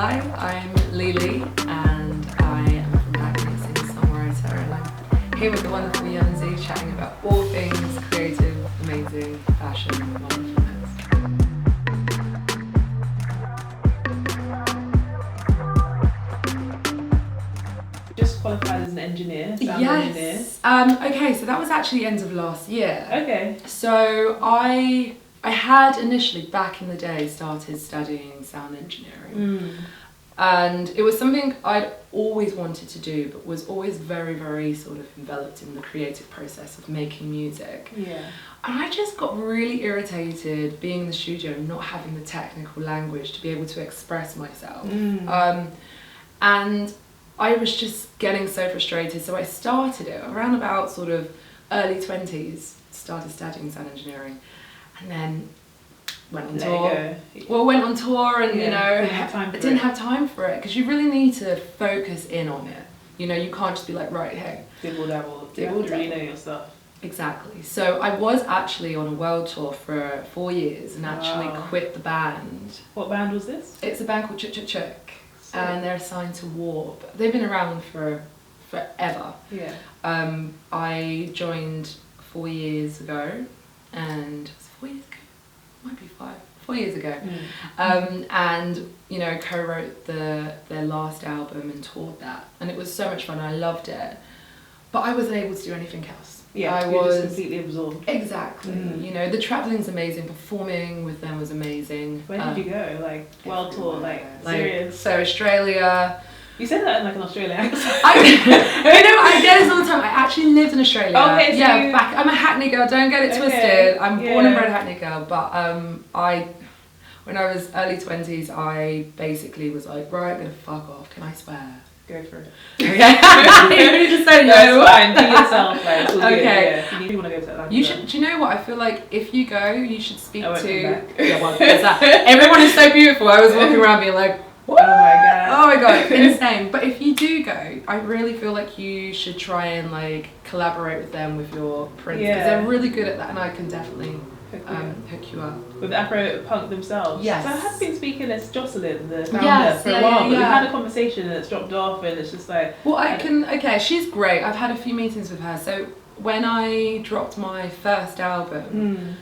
Hi, I'm Lea Lea and I am from Hackney, Singer-Songwriter, and I'm here with the wonderful Yemzi chatting about all things creative, amazing, fashion, wonderfulness. Just qualified as an engineer, sound engineer. Okay, so that was actually end of last year. Okay. So I had initially, back in the day, started studying sound engineering. And it was something I'd always wanted to do, but was always very, very sort of enveloped in the creative process of making music. Yeah. And I just got really irritated being in the studio and not having the technical language to be able to express myself. And I was just getting so frustrated, so I started it around about sort of early 20s, started studying sound engineering, and then went on tour. Well, went on tour and, you know, I didn't have time for it, because you really need to focus in on it. You know, you can't just be like, right, hey. Dibble dabble. You have to really know your stuff. Exactly. So I was actually on a world tour for 4 years and actually quit the band. What band was this? It's a band called Chuk Chuk Chuk. And they're assigned to Warp. They've been around for forever. Yeah. I joined 4 years ago, and it was 4 years ago? Might be 5. 4 years ago. And, you know, co-wrote their last album and toured that. And it was so much fun, I loved it. But I wasn't able to do anything else. Yeah, you were just completely absorbmed. Exactly. You know, the travelling's amazing, performing with them was amazing. Where did you go? Like, world tour, like serious? So Australia. You said that in like an Australian accent. I get this all the time. I actually lived in Australia. Okay, so I'm a Hackney girl, don't get it twisted. I'm born and bred Hackney girl, but when I was early 20s, I basically was like, right, I'm gonna fuck off, can I swear? Go for it. Okay. You need to say no. That's fine. Be yourself. Like, okay. Yeah. You want to go to Atlanta. You should. Do you know what? I feel like if you go, you should speak to. Yeah, well, there's that. Everyone is so beautiful. I was walking around being like, what? Oh my god, insane. But if you do go, I really feel like you should try and like collaborate with them with your prints, because they're really good at that, and I can definitely hook you up. With AFROPUNK themselves? Yes. So I have been speaking as Jocelyn, the founder, for a while, but we had a conversation and it's dropped off, and it's just like... Well, she's great. I've had a few meetings with her. So when I dropped my first album,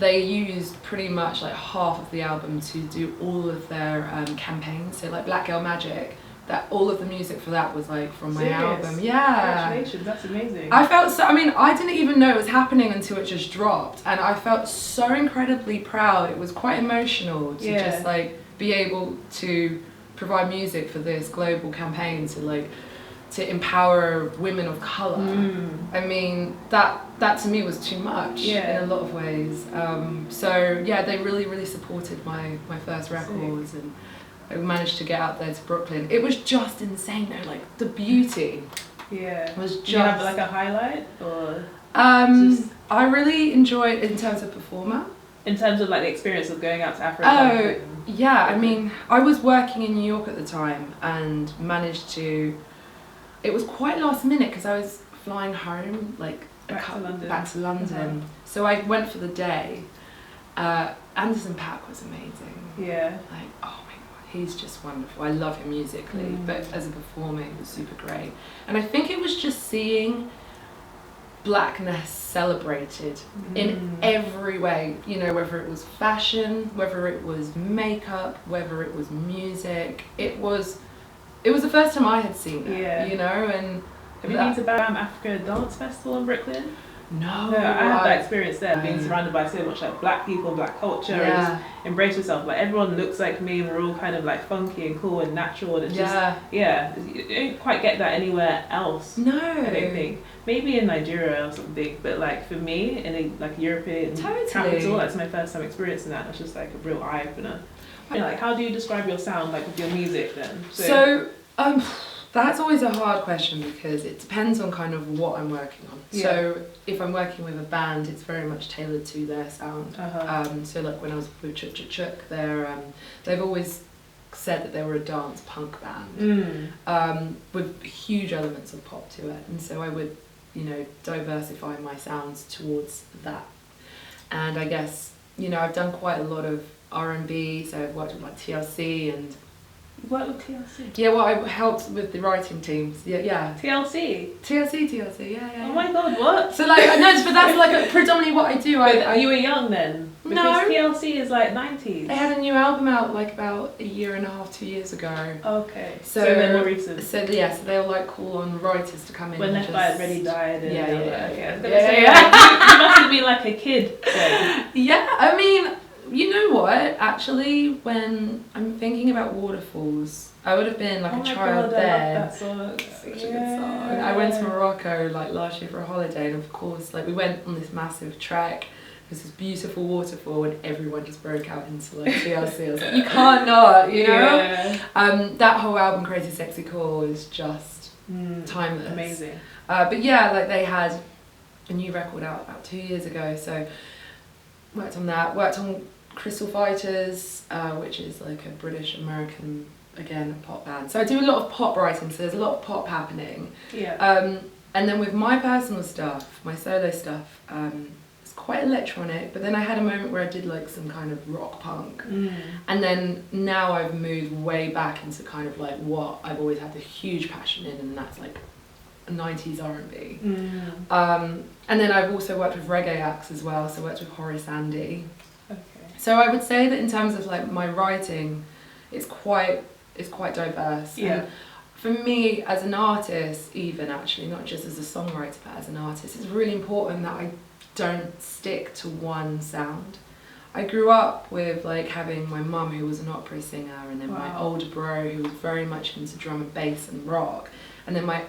they used pretty much like half of the album to do all of their campaigns. So like Black Girl Magic, that all of the music for that was like from my album. Yeah. Congratulations, that's amazing. I felt so, I mean, I didn't even know it was happening until it just dropped, and I felt so incredibly proud. It was quite emotional to just like be able to provide music for this global campaign to empower women of colour. I mean, that to me was too much in a lot of ways. So yeah, they really, really supported my first records, and I managed to get out there to Brooklyn. It was just insane though, like the beauty. Yeah. Was just. Do you have like a highlight or? I really enjoyed in terms of performer. In terms of like the experience of going out to Africa. Yeah. I mean, I was working in New York at the time and managed to. It was quite last minute because I was flying home, like back to London. So I went for the day. Anderson .Paak was amazing. Yeah. Like, oh my god, he's just wonderful. I love him musically, but as a performer, he was super great. And I think it was just seeing blackness celebrated in every way. You know, whether it was fashion, whether it was makeup, whether it was music. It was the first time I had seen it, you know, and... Have you been to BAM Africa Dance Festival in Brooklyn? No, I had that experience there, being surrounded by so much like black people, black culture, and just embrace yourself. Like everyone looks like me, and we're all kind of like funky and cool and natural, and it's just, you don't quite get that anywhere else. No. I don't think. Maybe in Nigeria or something, but like for me, in a like European capital, that's my first time experiencing that. It's just like a real eye opener. You know, like how do you describe your sound, like with your music then? So that's always a hard question because it depends on kind of what I'm working on. So if I'm working with a band, it's very much tailored to their sound. So like when I was with Chuk Chuk Chuk, they've always said that they were a dance punk band with huge elements of pop to it, and so I would, you know, diversify my sounds towards that. And I guess, you know, I've done quite a lot of R&B, so I've worked with like TLC and You work with TLC? Yeah, well, I helped with the writing teams. Yeah. TLC? TLC, yeah. Oh my god, what? So like, no, but that's like predominantly what I do. You were young then? Because No. TLC is like 90s. They had a new album out like about a year and a half, 2 years ago. Okay. So they're more recent. So they were like call on writers to come in. When Left Eye already died. And Yeah. You must have been like a kid then. Yeah, I mean, you know what? Actually, when I'm thinking about Waterfalls, I would have been like a child then. I love that song. Such a good song. I went to Morocco like last year for a holiday, and of course, like we went on this massive trek. There's this beautiful waterfall, and everyone just broke out into like TLC. I was like, you can't not, you know. Yeah. That whole album, Crazy Sexy Cool, is just timeless. Amazing. But yeah, like they had a new record out about 2 years ago, so worked on that. Worked on Crystal Fighters, which is like a British American, again, pop band. So I do a lot of pop writing, so there's a lot of pop happening. Yeah. And then with my personal stuff, my solo stuff, it's quite electronic, but then I had a moment where I did like some kind of rock punk. And then now I've moved way back into kind of like what I've always had a huge passion in, and that's like 90s R&B. And then I've also worked with reggae acts as well, so I worked with Horace Andy. Okay. So I would say that in terms of like my writing, it's quite diverse. Yeah. And for me as an artist, even actually, not just as a songwriter, but as an artist, it's really important that I don't stick to one sound. I grew up with like having my mum who was an opera singer, and then my older bro who was very much into drum and bass and rock, and then my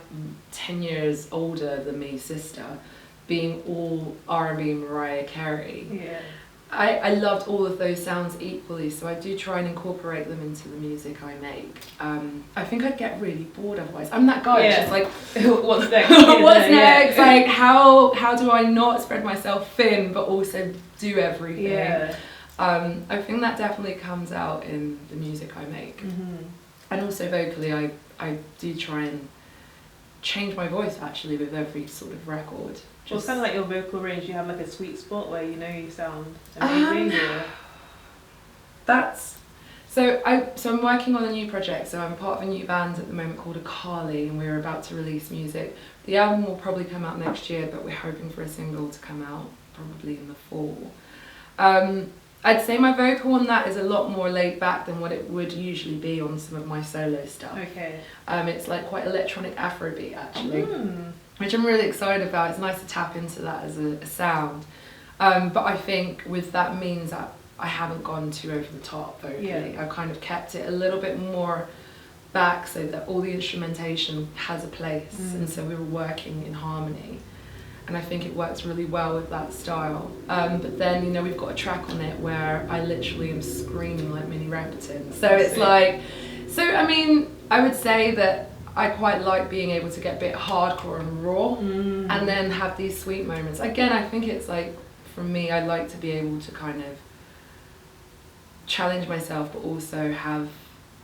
10 years older than me sister being all R&B and Mariah Carey. Yeah. I loved all of those sounds equally, so I do try and incorporate them into the music I make. I think I'd get really bored otherwise. I'm that guy that's just like, what's next? What's next? Yeah. Like, how do I not spread myself thin but also do everything? Yeah. I think that definitely comes out in the music I make. And also vocally, I do try and change my voice actually with every sort of record. Well, it's kind of like your vocal range. You have like a sweet spot where you know you sound amazing. So I'm working on a new project. So I'm part of a new band at the moment called Akali, and we're about to release music. The album will probably come out next year, but we're hoping for a single to come out probably in the fall. I'd say my vocal on that is a lot more laid back than what it would usually be on some of my solo stuff. Okay. It's like quite electronic Afrobeat actually, which I'm really excited about. It's nice to tap into that as a sound. But I think with that means that I haven't gone too over the top vocally. Yeah. I've kind of kept it a little bit more back so that all the instrumentation has a place, and so we were working in harmony. And I think it works really well with that style. But then, you know, we've got a track on it where I literally am screaming like Minnie Riperton. So it's like, I mean, I would say that I quite like being able to get a bit hardcore and raw, and then have these sweet moments. Again, I think it's like, for me, I like to be able to kind of challenge myself, but also have,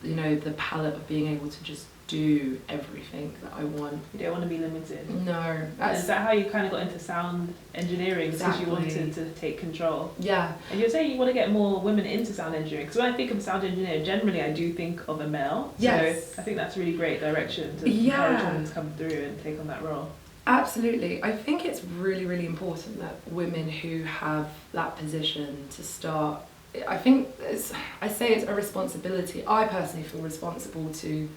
you know, the palette of being able to just do everything that I want. You don't want to be limited. No. Is that how you kind of got into sound engineering? Because you wanted to take control? Yeah. And you're saying you want to get more women into sound engineering, because when I think of sound engineer, generally I do think of a male. Yes. So I think that's a really great direction to encourage women to come through and take on that role. Absolutely. I think it's really, really important that women who have that position to start, I think I say it's a responsibility. I personally feel responsible to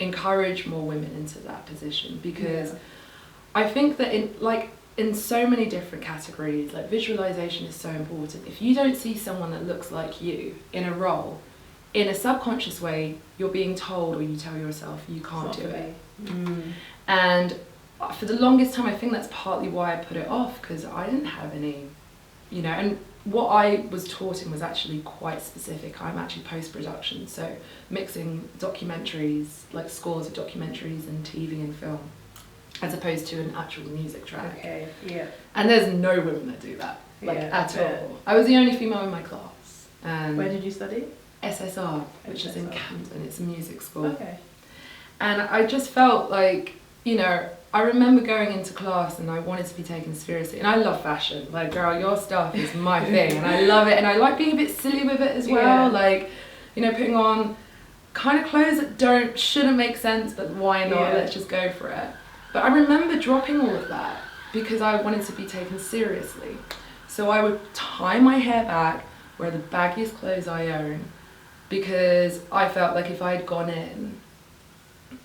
encourage more women into that position, because I think that in so many different categories, like visualization is so important. If you don't see someone that looks like you in a role, in a subconscious way, you're being told, or you tell yourself you can't do it. And for the longest time, I think that's partly why I put it off, because I didn't have any, you know, and what I was taught in was actually quite specific. I'm actually post-production, so mixing documentaries, like scores of documentaries and TV and film, as opposed to an actual music track. Okay, yeah. And there's no women that do that, at all. I was the only female in my class. And where did you study? SSR, which is in Camden. It's a music school. Okay. And I just felt like, you know, I remember going into class and I wanted to be taken seriously, and I love fashion. Like, girl, your stuff is my thing, and I love it, and I like being a bit silly with it as well. Like, you know, putting on kind of clothes that shouldn't make sense, but why not? Let's just go for it. But I remember dropping all of that because I wanted to be taken seriously. So I would tie my hair back, wear the baggiest clothes I own, because I felt like if I had gone in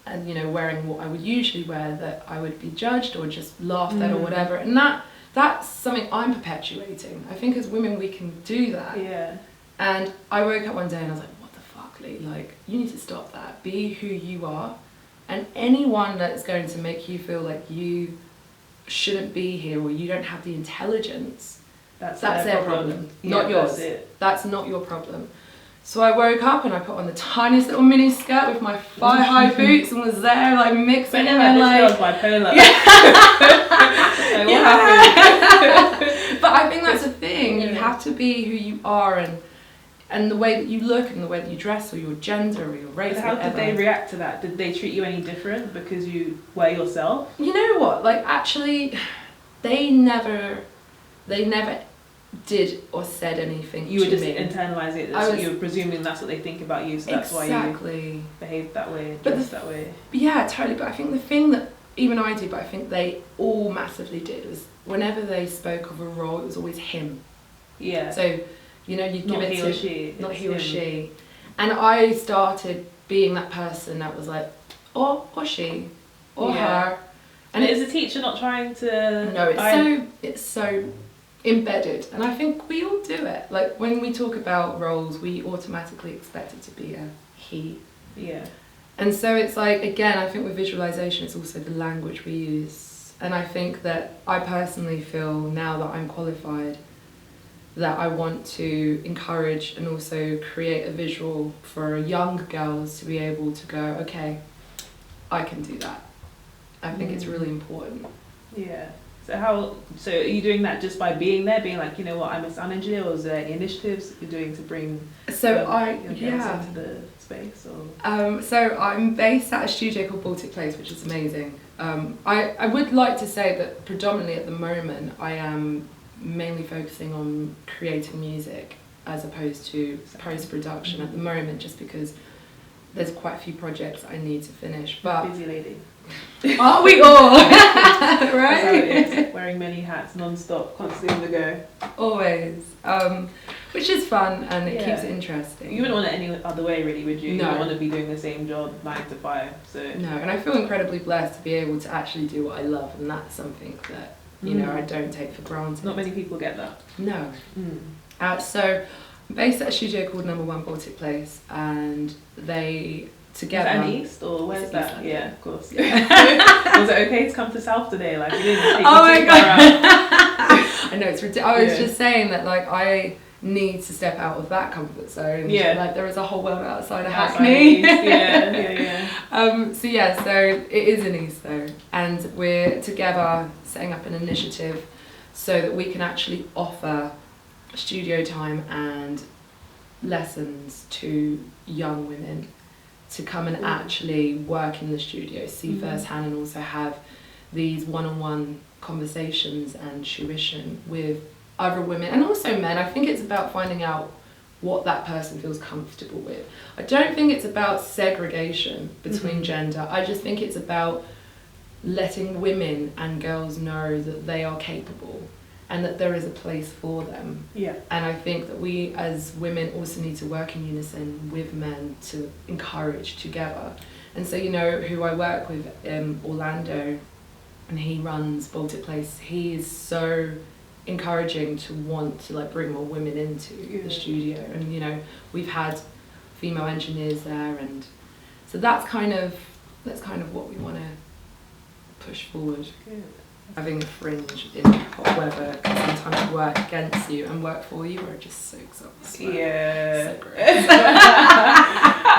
and, you know, wearing what I would usually wear, that I would be judged or just laughed at or whatever. And that's something I'm perpetuating. I think as women we can do that. Yeah. And I woke up one day and I was like, what the fuck, Lee? Like, you need to stop that. Be who you are. And anyone that's going to make you feel like you shouldn't be here or you don't have the intelligence, that's their problem, not yours. That's not your problem. So I woke up and I put on the tiniest little mini skirt with my thigh-high boots and was there like mixing and like... This girl's bipolar. Like, what happened? But I think that's the thing. You have to be who you are and the way that you look and the way that you dress or your gender or your race. How did they react to that? Did they treat you any different because you were yourself? You know what? Like, actually, they never did or said anything. You were just internalising it. So you were presuming that's what they think about you, so that's why you behaved that way, dressed that way. Yeah, totally. But I think the thing that even I do, but I think they all massively did, was whenever they spoke of a role, it was always him. Yeah. So, you know, you give not it he to or she. not he or she, and I started being that person that was like, or she, or her. And is the teacher not trying to? No, it's so embedded, and I think we all do it. Like when we talk about roles, we automatically expect it to be a he. Yeah. And so it's like, again, I think with visualization, it's also the language we use. And I think that I personally feel now that I'm qualified that I want to encourage and also create a visual for young girls to be able to go, okay, I can do that. I think it's really important. Yeah. So are you doing that just by being there, being like, you know what, I'm a sound engineer, or is there initiatives you're doing to bring young girls into the space? Or? So I'm based at a studio called Baltic Place, which is amazing. I would like to say that predominantly at the moment I am mainly focusing on creating music as opposed to post-production at the moment, just because there's quite a few projects I need to finish. But busy lady. Aren't we all? Right? That's how it is. Wearing many hats non-stop, constantly on the go. Always. Which is fun and it keeps it interesting. You wouldn't want it any other way really, would you? No. You don't want to be doing the same job 9 to 5. So no, and I feel incredibly blessed to be able to actually do what I love, and that's something that, you know, I don't take for granted. Not many people get that. No. So I'm based at a studio called No. 1 Baltic Place, and they together. Is that in East or where's that? East, yeah, of course. Yeah. Was it okay to come to South today? Like, you didn't take oh my god! I know, it's ridiculous. I was just saying that, like, I need to step out of that comfort zone. Yeah. Like, there is a whole world outside of Hackney. So it is in East though, and we're together setting up an initiative so that we can actually offer studio time and lessons to young women to come and actually work in the studio, see firsthand, and also have these one-on-one conversations and tuition with other women and also men. I think it's about finding out what that person feels comfortable with. I don't think it's about segregation between gender. I just think it's about letting women and girls know that they are capable and that there is a place for them. Yeah. And I think that we as women also need to work in unison with men to encourage together. And so, you know, who I work with, Orlando, and he runs Baltic Place, he is so encouraging to want to like bring more women into the studio. And, you know, we've had female engineers there, and so that's kind of what we want to push forward. Good. Having a fringe in hot weather can sometimes work against you and work for you, or just so exhausting. Yeah. So gross.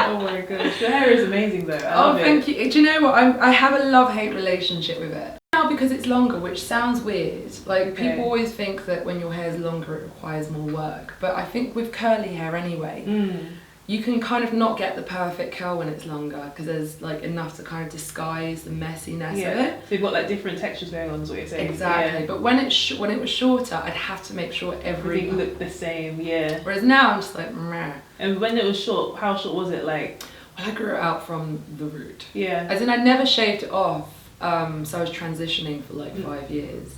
Oh my gosh, your hair is amazing though. I love thank you. Do you know what? I have a love-hate relationship with it. Now because it's longer, which sounds weird. Like people always think that when your hair is longer it requires more work. But I think with curly hair anyway, you can kind of not get the perfect curl when it's longer because there's like enough to kind of disguise the messiness of it. So you've got like different textures going on is what you're saying. Exactly. Yeah. But when it was shorter, I'd have to make sure everything looked the same, yeah. Whereas now I'm just like, meh. And when it was short, how short was it like? I grew it out from the root. Yeah. As in, I never shaved it off. So I was transitioning for like 5 years.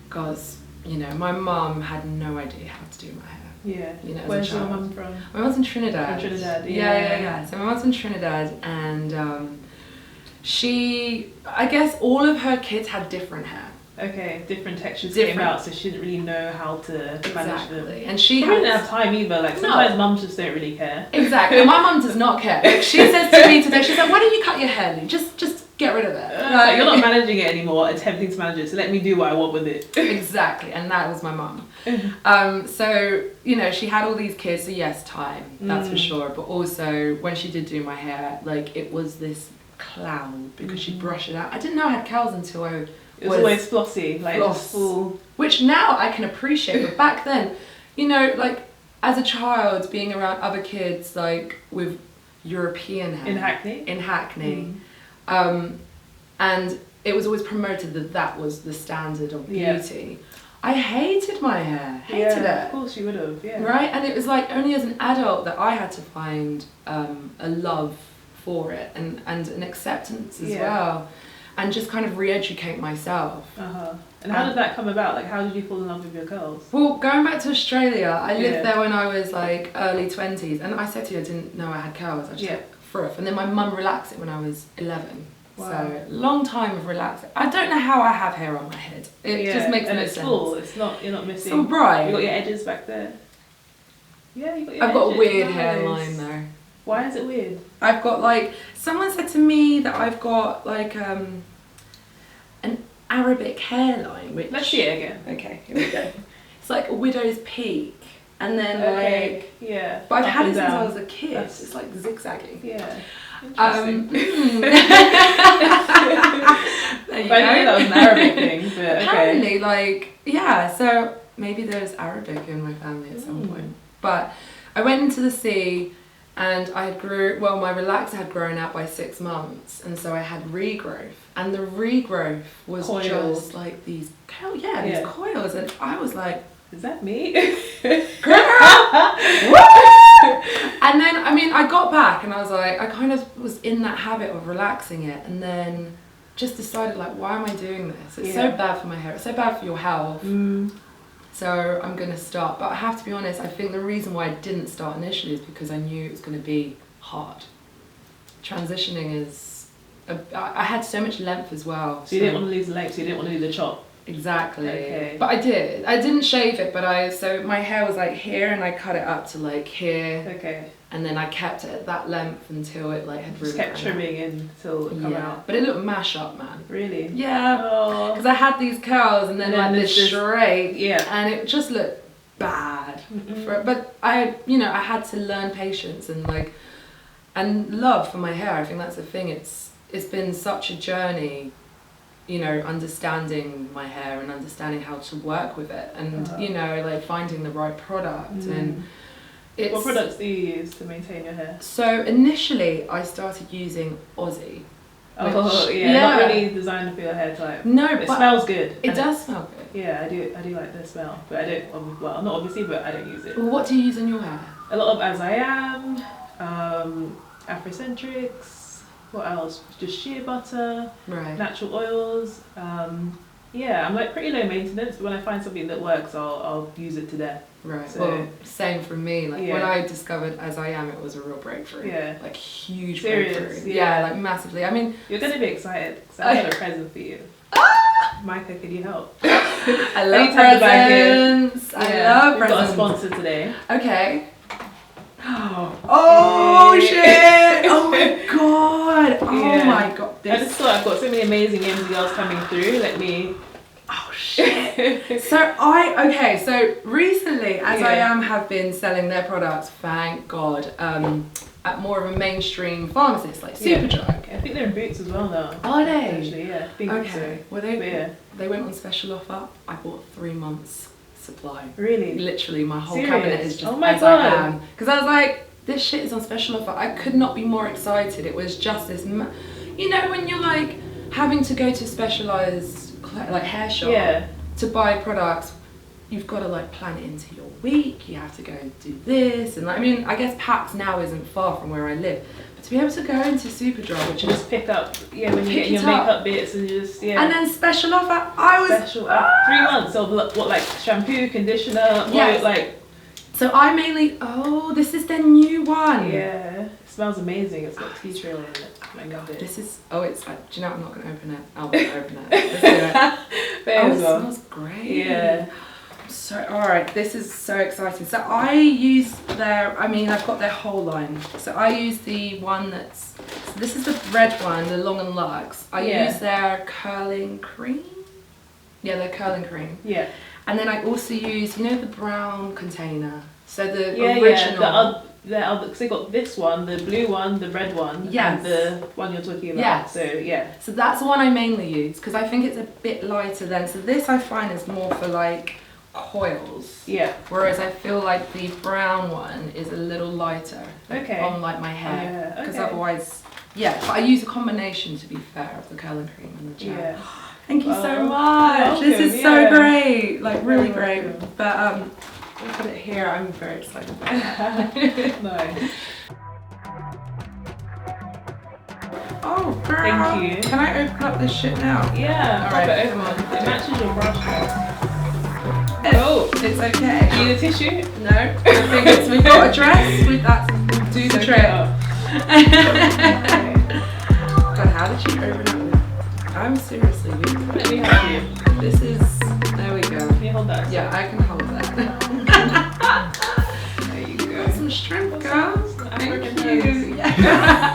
Because, you know, my mum had no idea how to do my hair. Yeah. You know, Where's your mum from? My mum's in Trinidad. From Trinidad, Yeah. So my mum's in Trinidad, and she, I guess all of her kids had different hair. Okay, different textures came out, so she didn't really know how to manage them. And she didn't have time either. Like sometimes mums just don't really care. Exactly. My mum does not care. Like, she says to me today, she's like, "Why don't you cut your hair, Lee? Just get rid of it." Like, you're not managing it anymore, attempting to manage it, so let me do what I want with it. Exactly, and that was my mum. So, you know, she had all these kids, so yes, time, that's for sure. But also, when she did do my hair, like, it was this cloud because she'd brush it out. I didn't know I had curls until I It was always flossy, like full. Which now I can appreciate, but back then, you know, like, as a child, being around other kids, like, with European hair. In Hackney? In Hackney. And it was always promoted that that was the standard of beauty. I hated my hair, hated it. Of course you would have, Right? And it was like only as an adult that I had to find a love for it and an acceptance as well. And just kind of re-educate myself. And how did that come about? Like, how did you fall in love with your curls? Well, going back to Australia, I lived there when I was like early 20s, and I said to you I didn't know I had curls. I just had froth, and then my mum relaxed it when I was 11. Wow. So long time of relaxing. I don't know how I have hair on my head. It just makes no sense. And it's full. It's not. You're not missing. It's all bright. You got your edges back there. Yeah, you got your I've edges. got a weird hairline though. Why is it weird? I've got like, someone said to me that I've got like an Arabic hairline, which... Let's see it again. Okay, here we go. It's like a widow's peak, and then like... Yeah. But I've had it since I was a kid. It's like zigzagging. Yeah. Interesting. There you go. I knew that was an Arabic thing, but apparently, like, yeah, so maybe there's Arabic in my family at some point. But I went into the sea, and my relaxer had grown out by 6 months, and so I had regrowth, and the regrowth was coils. Just like these coils, these coils, and I was like, is that me? Girl! And then, I mean, I got back, and I was like, I kind of was in that habit of relaxing it, and then just decided, like, why am I doing this? It's so bad for my hair, it's so bad for your health. So I'm going to start, but I have to be honest, I think the reason why I didn't start initially is because I knew it was going to be hard. Transitioning is, I had so much length as well. So you didn't want to lose the length, so you didn't want to do the chop? Exactly. Okay. But I did. I didn't shave it, but so my hair was like here, and I cut it up to like here. Okay. And then I kept it at that length until it like had really just kept trimming until it come out. But it looked mash up, man. Really? Yeah. Because I had these curls and then like this straight. Yeah. And it just looked bad. But I had to learn patience and love for my hair. I think that's the thing. It's been such a journey, you know, understanding my hair and understanding how to work with it, and you know, like finding the right product and. What products do you use to maintain your hair? So initially I started using Aussie. Not really designed for your hair type. No, but it smells good. It does smell good. Yeah, I do like the smell, but I don't. Well, not obviously, but I don't use it. Well, what do you use on your hair? A lot of As I Am, Afrocentrics. What else? Just shea butter. Right. Natural oils. I'm like pretty low maintenance, but when I find something that works, I'll use it to death. Right. So, well, same for me. Like when I discovered As I Am, it was a real breakthrough. Yeah. Like huge breakthrough. Yeah, like massively. I mean, you're gonna be excited because I have a present for you. Micah, could you help? I love presents. I love presents. We've got a sponsor today. Okay. Oh shit! Oh my god! Oh my god! I just thought I've got so many amazing Yemzi girls coming through. Let me. Oh shit! So recently, As I Am have been selling their products, thank God, at more of a mainstream pharmacist like Superdrug. I think they're in Boots as well now. Are they? Actually, yeah. I think okay. So. Well, they went on special offer. I bought 3 months supply. Really? Literally, my whole cabinet is just As I Am. Because I was like, this shit is on special offer. I could not be more excited. It was just this, you know, when you're like having to go to specialised like hair shop to buy products, you've got to like plan it into your week. You have to go and do this, and like, I mean, I guess PAX now isn't far from where I live, but to be able to go into Superdry, which is just pick up, when you get your makeup bits and just and then special offer. I was special 3 months of what, like shampoo, conditioner, oil, like. So I mainly, this is the new one. Yeah, it smells amazing. It's got tea tree oil in it. I love it. This is, do you know what? I'm not going to open it. I'll open it. Let's do it. It smells great. Yeah. So, alright, this is so exciting. So I use I've got their whole line. So I use the one so this is the red one, the Long and Luxe. I use their curling cream. Yeah, their curling cream. Yeah. And then I also use, the brown container. So the original. Because they got this one, the blue one, the red one, and the one you're talking about. Yes. So yeah. So that's the one I mainly use because I think it's a bit lighter then. So this I find is more for like coils. Yeah. Whereas I feel like the brown one is a little lighter. Okay. On like my hair. Yeah. Because otherwise, but I use a combination, to be fair, of the curling cream and the gel. Yeah. Thank you so much. This is so great. Like really great. But I'll put it here. I'm very excited about it. Nice. Oh, girl. Thank you. Can I open up this shit now? Yeah. Alright, pop it come open. on. It matches your brush now. Oh, it's okay. Do you need a tissue? No. I think we've got a dress. We'll do the trick. God, how did you open up this? I'm seriously weak. Let me help you. This is, there we go. Can you hold that? Yeah, I can hold that. There you go. Some strength, girl. African Thank you. hands. Yeah.